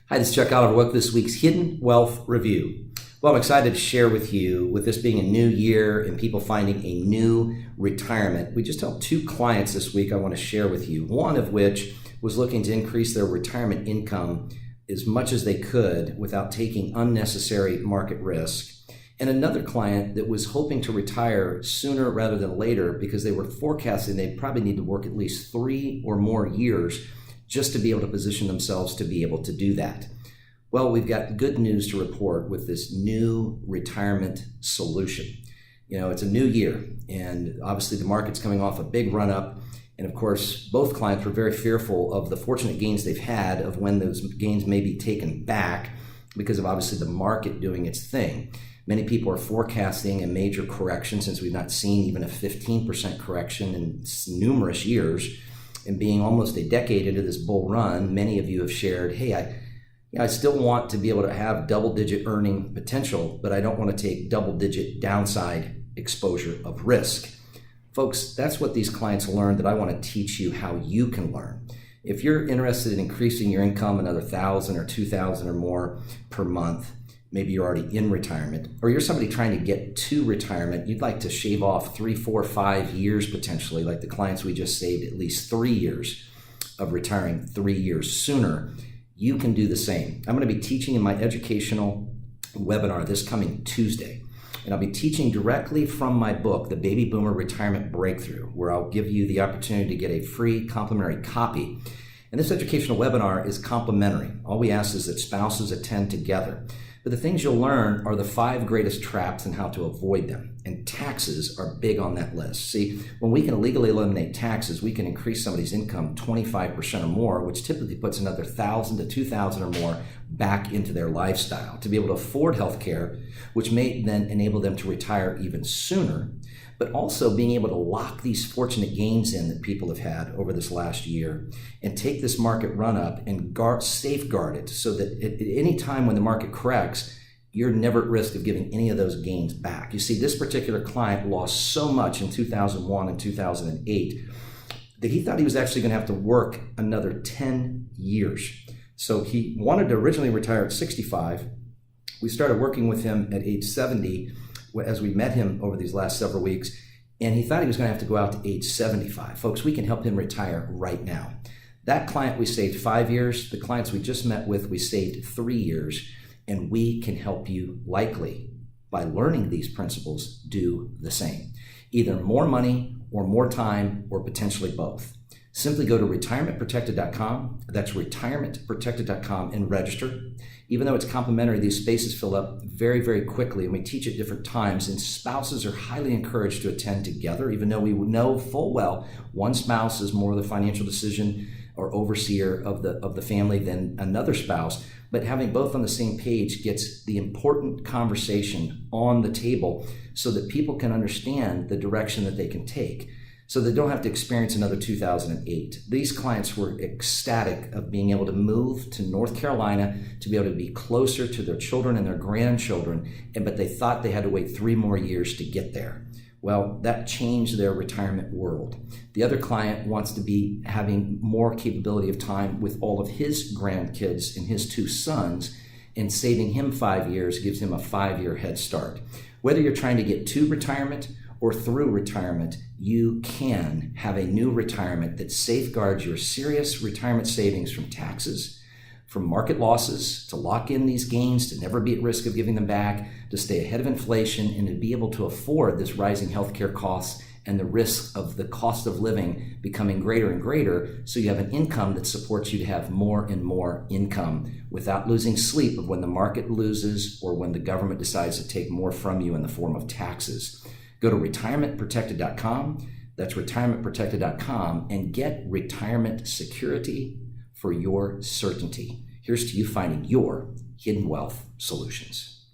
Hi, this is Chuck Oliver. Welcome to this week's Hidden Wealth Review. Well, I'm excited to share with you, with this being a new year and people finding a new retirement. We just helped two clients this week I want to share with you, one of which was looking to increase their retirement income as much as they could without taking unnecessary market risk. And another client that was hoping to retire sooner rather than later because they were forecasting they probably need to work at least 3 or more years just to be able to position themselves to be able to do that. Well, we've got good news to report with this new retirement solution. You know, it's a new year, and obviously the market's coming off a big run up. And of course, both clients were very fearful of the fortunate gains they've had of when those gains may be taken back because of obviously the market doing its thing. Many people are forecasting a major correction since we've not seen even a 15% correction in numerous years. And being almost a decade into this bull run, many of you have shared, hey, I still want to be able to have double-digit earning potential, but I don't want to take double-digit downside exposure of risk. Folks, that's what these clients learned that I want to teach you how you can learn. If you're interested in increasing your income another $1,000 or $2,000 or more per month, maybe you're already in retirement, or you're somebody trying to get to retirement, you'd like to shave off 3, 4, 5 years potentially, like the clients we just saved at least 3 years of retiring 3 years sooner, you can do the same. I'm going to be teaching in my educational webinar this coming Tuesday, and I'll be teaching directly from my book, The Baby Boomer Retirement Breakthrough, where I'll give you the opportunity to get a free complimentary copy. And this educational webinar is complimentary. All we ask is that spouses attend together. But the things you'll learn are the 5 greatest traps and how to avoid them. And taxes are big on that list. See, when we can illegally eliminate taxes, we can increase somebody's income 25% or more, which typically puts another $1,000 to $2,000 or more back into their lifestyle to be able to afford health care, which may then enable them to retire even sooner, but also being able to lock these fortunate gains in that people have had over this last year and take this market run up and safeguard it so that at any time when the market corrects, you're never at risk of giving any of those gains back. You see, this particular client lost so much in 2001 and 2008 that he thought he was actually going to have to work another 10 years. So he wanted to originally retire at 65. We started working with him at age 70 as we met him over these last several weeks, and he thought he was going to have to go out to age 75. Folks, we can help him retire right now. That client, we saved 5 years. The clients we just met with, we saved 3 years, and we can help you likely by learning these principles do the same. Either more money or more time or potentially both. Simply go to retirementprotected.com. That's retirementprotected.com and register. Even though it's complimentary, these spaces fill up very, very quickly, and we teach at different times, and spouses are highly encouraged to attend together, even though we know full well one spouse is more the financial decision or overseer of the family than another spouse. But having both on the same page gets the important conversation on the table so that people can understand the direction that they can take, so they don't have to experience another 2008. These clients were ecstatic of being able to move to North Carolina to be able to be closer to their children and their grandchildren, but they thought they had to wait 3 more years to get there. Well, that changed their retirement world. The other client wants to be having more capability of time with all of his grandkids and his 2 sons, and saving him 5 years gives him a 5-year head start. Whether you're trying to get to retirement or through retirement, you can have a new retirement that safeguards your serious retirement savings from taxes, from market losses, to lock in these gains, to never be at risk of giving them back, to stay ahead of inflation, and to be able to afford this rising healthcare costs and the risk of the cost of living becoming greater and greater, so you have an income that supports you to have more and more income without losing sleep of when the market loses or when the government decides to take more from you in the form of taxes. Go to retirementprotected.com. That's retirementprotected.com, and get retirement security for your certainty. Here's to you finding your hidden wealth solutions.